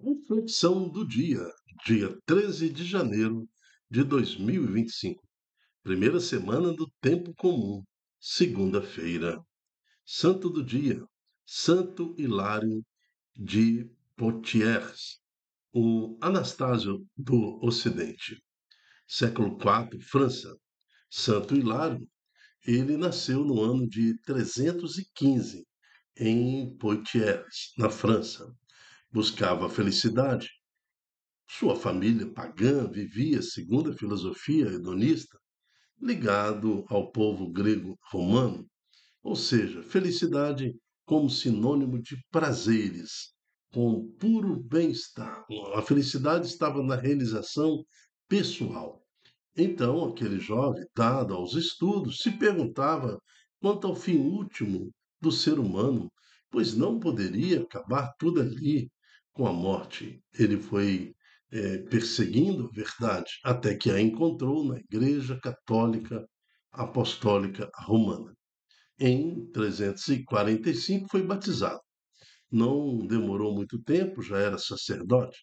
Reflexão do dia 13 de janeiro de 2025, primeira semana do tempo comum, segunda-feira. Santo do dia, Santo Hilário de Poitiers, o Anastácio do Ocidente. Século IV, França. Santo Hilário, ele nasceu no ano de 315, em Poitiers, na França. Buscava a felicidade. Sua família pagã vivia segundo a filosofia hedonista, ligado ao povo grego-romano, ou seja, felicidade como sinônimo de prazeres, com puro bem-estar. A felicidade estava na realização pessoal. Então, aquele jovem, dado aos estudos, se perguntava quanto ao fim último do ser humano, pois não poderia acabar tudo ali com a morte. Ele foi perseguindo a verdade até que a encontrou na Igreja Católica Apostólica Romana. Em 345 foi batizado. Não demorou muito tempo, já era sacerdote.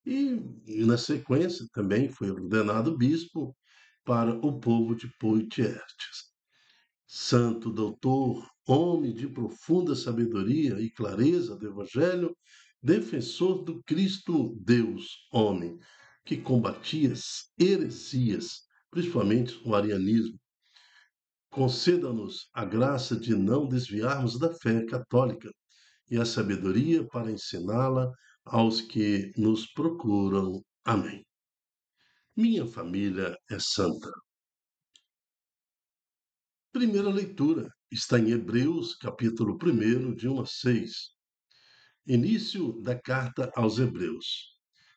E na sequência também foi ordenado bispo para o povo de Poitiers. Santo doutor, homem de profunda sabedoria e clareza do Evangelho, defensor do Cristo Deus, homem, que combatia as heresias, principalmente o arianismo. Conceda-nos a graça de não desviarmos da fé católica e a sabedoria para ensiná-la aos que nos procuram. Amém. Minha família é santa. Primeira leitura está em Hebreus, capítulo 1, de 1 a 6. Início da carta aos Hebreus.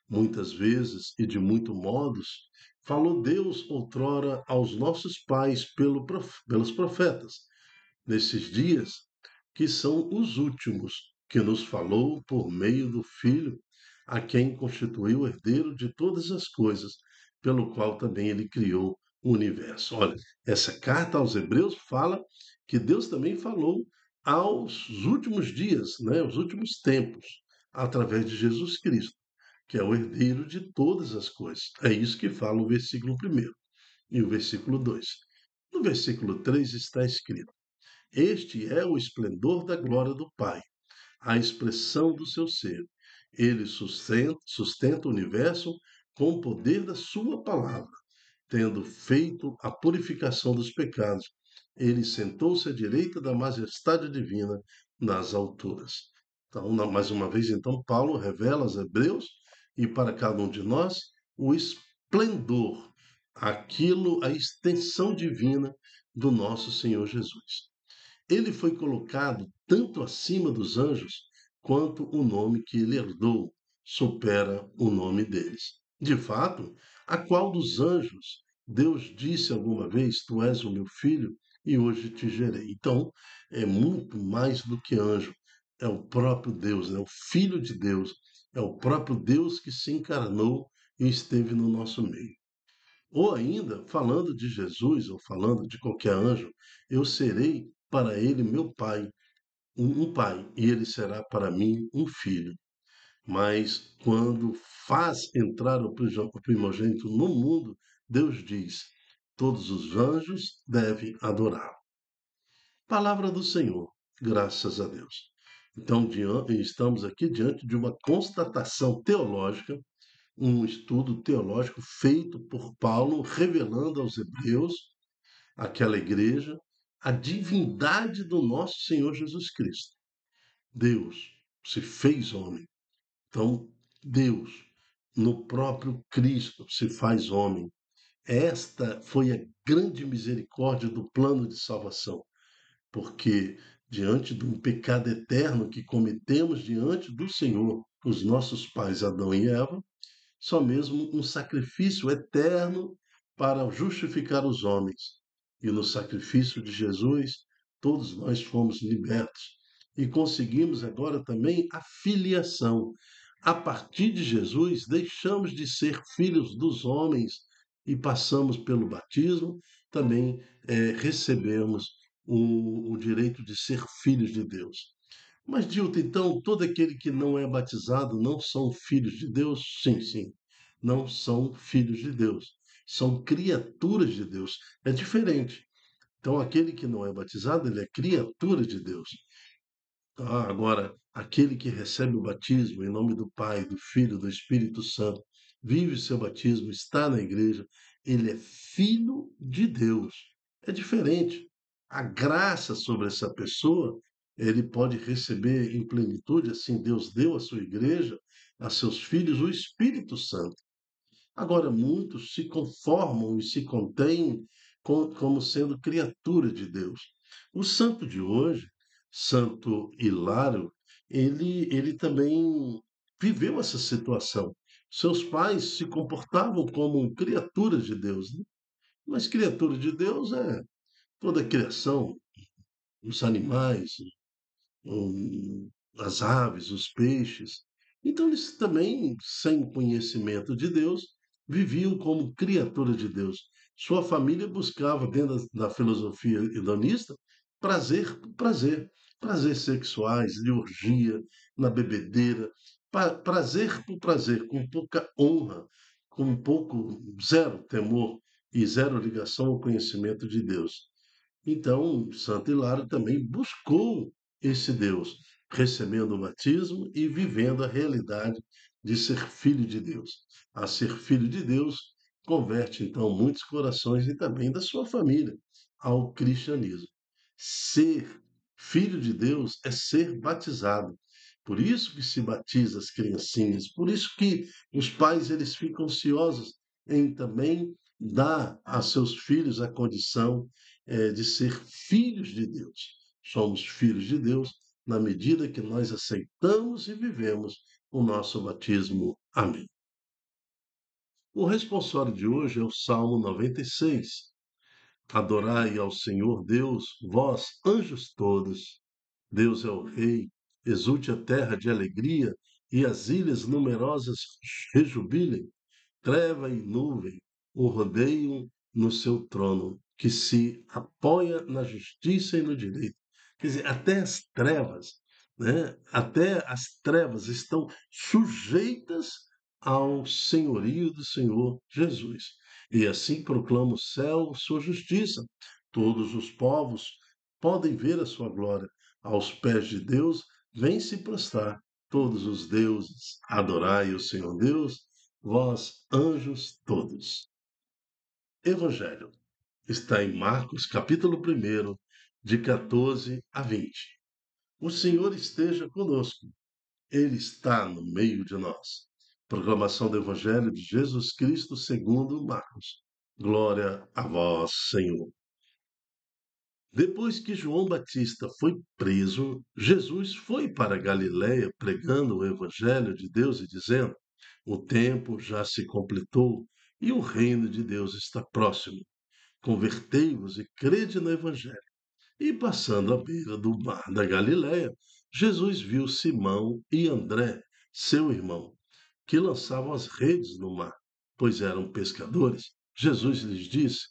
Muitas vezes e de muitos modos, falou Deus outrora aos nossos pais pelos profetas, nesses dias que são os últimos, que nos falou por meio do Filho, a quem constituiu herdeiro de todas as coisas, pelo qual também ele criou o universo. Olha, essa carta aos Hebreus fala que Deus também falou aos últimos dias, né, os últimos tempos, através de Jesus Cristo, que é o herdeiro de todas as coisas. É isso que fala o versículo 1 e o versículo 2. No versículo 3 está escrito: Este é o esplendor da glória do Pai, a expressão do seu ser. Ele sustenta o universo com o poder da sua palavra. Tendo feito a purificação dos pecados, ele sentou-se à direita da majestade divina nas alturas. Então, mais uma vez, então, Paulo revela aos Hebreus e para cada um de nós o esplendor, aquilo, a extensão divina do nosso Senhor Jesus. Ele foi colocado tanto acima dos anjos, quanto o nome que ele herdou supera o nome deles. De fato, a qual dos anjos Deus disse alguma vez: Tu és o meu filho e hoje te gerei? Então, é muito mais do que anjo. É o próprio Deus, é o Filho de Deus, é o próprio Deus que se encarnou e esteve no nosso meio. Ou ainda, falando de Jesus, ou falando de qualquer anjo, eu serei para ele meu pai, um pai, e ele será para mim um filho. Mas quando faz entrar o primogênito no mundo, Deus diz: todos os anjos devem adorar. Palavra do Senhor, graças a Deus. Então, estamos aqui diante de uma constatação teológica, um estudo teológico feito por Paulo, revelando aos hebreus, aquela igreja, a divindade do nosso Senhor Jesus Cristo. Deus se fez homem. Então, Deus, no próprio Cristo, se faz homem. Esta foi a grande misericórdia do plano de salvação, porque diante de um pecado eterno que cometemos diante do Senhor, os nossos pais Adão e Eva, só mesmo um sacrifício eterno para justificar os homens. E no sacrifício de Jesus, todos nós fomos libertos e conseguimos agora também a filiação. A partir de Jesus, deixamos de ser filhos dos homens e passamos pelo batismo, também recebemos o direito de ser filhos de Deus. Mas, Dilton, então, todo aquele que não é batizado não são filhos de Deus? Sim, sim, não são filhos de Deus. São criaturas de Deus. É diferente. Então, aquele que não é batizado, ele é criatura de Deus. Agora, aquele que recebe o batismo em nome do Pai, do Filho, do Espírito Santo, vive o seu batismo, está na igreja, ele é filho de Deus. É diferente. A graça sobre essa pessoa, ele pode receber em plenitude, assim Deus deu à sua igreja, a seus filhos, o Espírito Santo. Agora, muitos se conformam e se contêm como sendo criatura de Deus. O santo de hoje, Santo Hilário, ele também viveu essa situação. Seus pais se comportavam como criaturas de Deus, né? Mas criatura de Deus é toda a criação, os animais, as aves, os peixes. Então, eles também, sem conhecimento de Deus, viviam como criatura de Deus. Sua família buscava, dentro da filosofia hedonista, prazer por prazer. Prazer sexuais, de orgia, na bebedeira, prazer por prazer, com pouca honra, com pouco, zero temor e zero ligação ao conhecimento de Deus. Então, Santo Hilário também buscou esse Deus, recebendo o batismo e vivendo a realidade de ser filho de Deus. A ser filho de Deus converte, então, muitos corações e também da sua família ao cristianismo. Ser filho de Deus é ser batizado. Por isso que se batiza as criancinhas, por isso que os pais eles ficam ansiosos em também dar a seus filhos a condição de ser filhos de Deus. Somos filhos de Deus na medida que nós aceitamos e vivemos o nosso batismo. Amém. O responsório de hoje é o Salmo 96. Adorai ao Senhor Deus, vós, anjos todos. Deus é o Rei, exulte a terra de alegria e as ilhas numerosas rejubilem. Treva e nuvem o rodeiam no seu trono, que se apoia na justiça e no direito. Quer dizer, até as trevas, né? Até as trevas estão sujeitas ao senhorio do Senhor Jesus. E assim proclama o céu sua justiça. Todos os povos podem ver a sua glória. Aos pés de Deus, vem se prostrar todos os deuses. Adorai o Senhor Deus, vós, anjos todos. Evangelho está em Marcos, capítulo 1, de 14 a 20. O Senhor esteja conosco, Ele está no meio de nós. Proclamação do Evangelho de Jesus Cristo segundo Marcos. Glória a vós, Senhor. Depois que João Batista foi preso, Jesus foi para Galiléia pregando o Evangelho de Deus e dizendo: o tempo já se completou e o reino de Deus está próximo. Convertei-vos e crede no Evangelho. E passando à beira do mar da Galiléia, Jesus viu Simão e André, seu irmão, que lançavam as redes no mar, pois eram pescadores. Jesus lhes disse: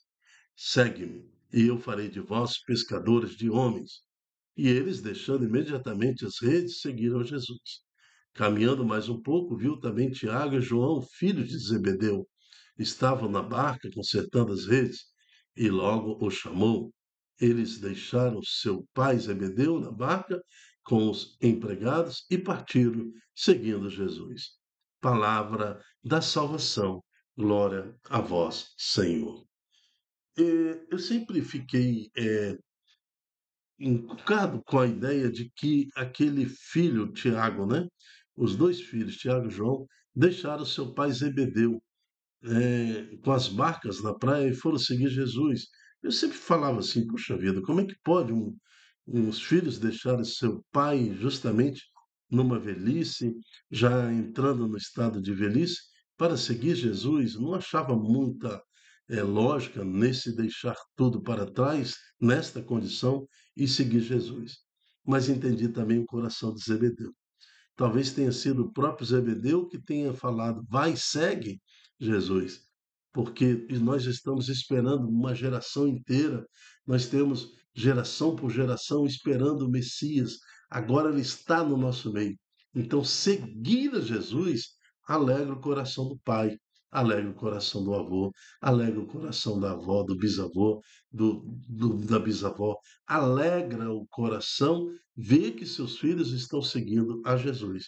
segue-me, e eu farei de vós pescadores de homens. E eles, deixando imediatamente as redes, seguiram Jesus. Caminhando mais um pouco, viu também Tiago e João, filhos de Zebedeu. Estavam na barca consertando as redes, e logo os chamou. Eles deixaram seu pai Zebedeu na barca com os empregados e partiram, seguindo Jesus. Palavra da salvação. Glória a vós, Senhor. Eu sempre fiquei encucado com a ideia de que aquele filho, Tiago, né? Os dois filhos, Tiago e João, deixaram seu pai Zebedeu com as barcas na praia e foram seguir Jesus. Eu sempre falava assim, puxa vida, como é que pode uns filhos deixarem seu pai justamente numa velhice, já entrando no estado de velhice, para seguir Jesus? Não achava muita lógica nesse deixar tudo para trás, nesta condição, e seguir Jesus. Mas entendi também o coração de Zebedeu. Talvez tenha sido o próprio Zebedeu que tenha falado: vai, segue Jesus, porque nós estamos esperando uma geração inteira, nós temos geração por geração esperando o Messias, agora ele está no nosso meio. Então, seguir a Jesus alegra o coração do pai, alegra o coração do avô, alegra o coração da avó, do bisavô, da bisavó, alegra o coração ver que seus filhos estão seguindo a Jesus.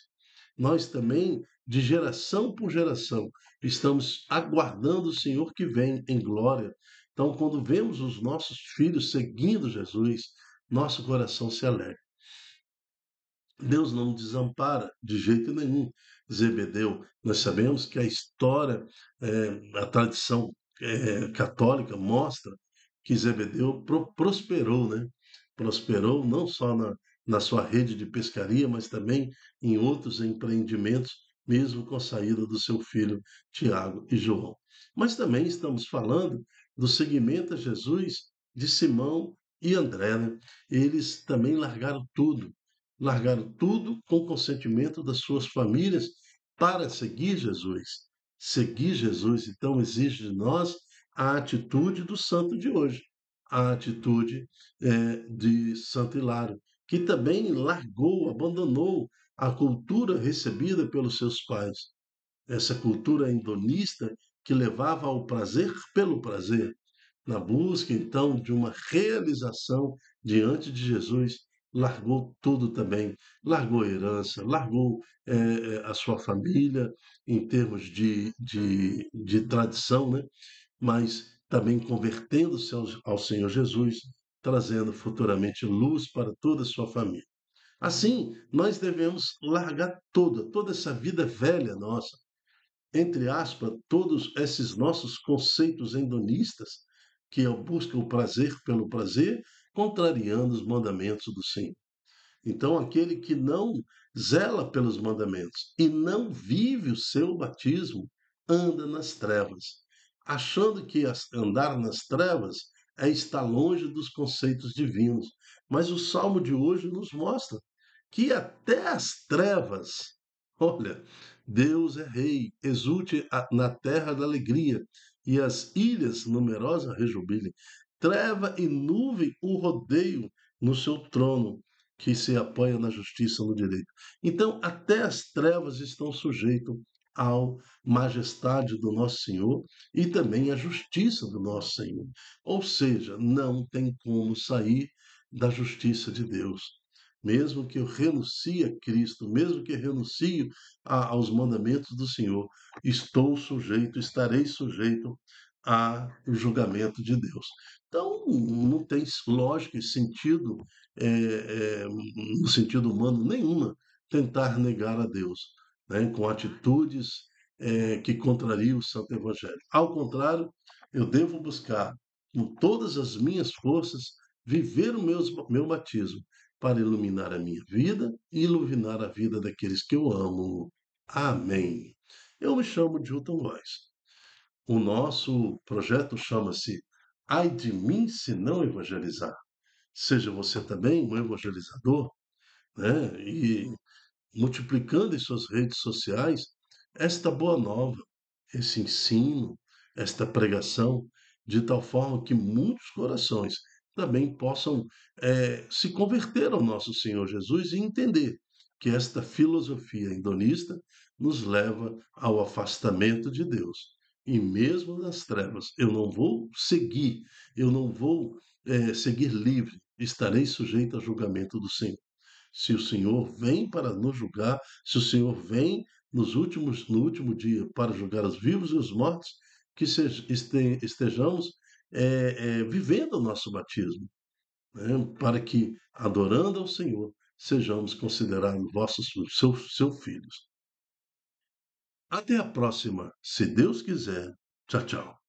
Nós também, de geração por geração, estamos aguardando o Senhor que vem em glória. Então, quando vemos os nossos filhos seguindo Jesus, nosso coração se alegra. Deus não desampara de jeito nenhum Zebedeu. Nós sabemos que a história, a tradição católica mostra que Zebedeu prosperou, né? Prosperou não só na sua rede de pescaria, mas também em outros empreendimentos, mesmo com a saída do seu filho Tiago e João. Mas também estamos falando do seguimento a Jesus de Simão e André, né? Eles também largaram tudo com o consentimento das suas famílias para seguir Jesus. Seguir Jesus, então, exige de nós a atitude do santo de hoje, a atitude de Santo Hilário, que também largou, abandonou a cultura recebida pelos seus pais, essa cultura hedonista que levava ao prazer pelo prazer, na busca então de uma realização diante de Jesus, largou tudo também, largou a herança, largou a sua família em termos de tradição, né? Mas também convertendo-se ao Senhor Jesus, trazendo futuramente luz para toda a sua família. Assim, nós devemos largar toda essa vida velha nossa, entre aspas, todos esses nossos conceitos hedonistas, que buscam o prazer pelo prazer, contrariando os mandamentos do Senhor. Então, aquele que não zela pelos mandamentos e não vive o seu batismo, anda nas trevas, achando que andar nas trevas é estar longe dos conceitos divinos. Mas o salmo de hoje nos mostra que até as trevas, olha, Deus é rei, exulte na terra da alegria, e as ilhas numerosas rejubilem. Treva e nuvem o rodeiam no seu trono, que se apoia na justiça e no direito. Então, até as trevas estão sujeitas à majestade do nosso Senhor e também à justiça do nosso Senhor. Ou seja, não tem como sair da justiça de Deus. Mesmo que eu renuncie a Cristo, mesmo que eu renuncie aos mandamentos do Senhor, estarei sujeito ao julgamento de Deus. Então, não tem lógica e sentido, no sentido humano nenhuma, tentar negar a Deus, né, com atitudes que contrariam o Santo Evangelho. Ao contrário, eu devo buscar, com todas as minhas forças, viver o meu batismo para iluminar a minha vida e iluminar a vida daqueles que eu amo. Amém. Eu me chamo Dilton Góes. O nosso projeto chama-se Ai de mim se não evangelizar. Seja você também um evangelizador, né? E multiplicando em suas redes sociais esta boa nova, esse ensino, esta pregação, de tal forma que muitos corações também possam se converter ao nosso Senhor Jesus e entender que esta filosofia hedonista nos leva ao afastamento de Deus. E mesmo nas trevas, eu não vou seguir, eu não vou seguir livre, estarei sujeito ao julgamento do Senhor. Se o Senhor vem para nos julgar, se o Senhor vem no último dia para julgar os vivos e os mortos, que estejamos vivendo o nosso batismo, né? Para que, adorando ao Senhor, sejamos considerados seus filhos. Até a próxima, se Deus quiser. Tchau, tchau.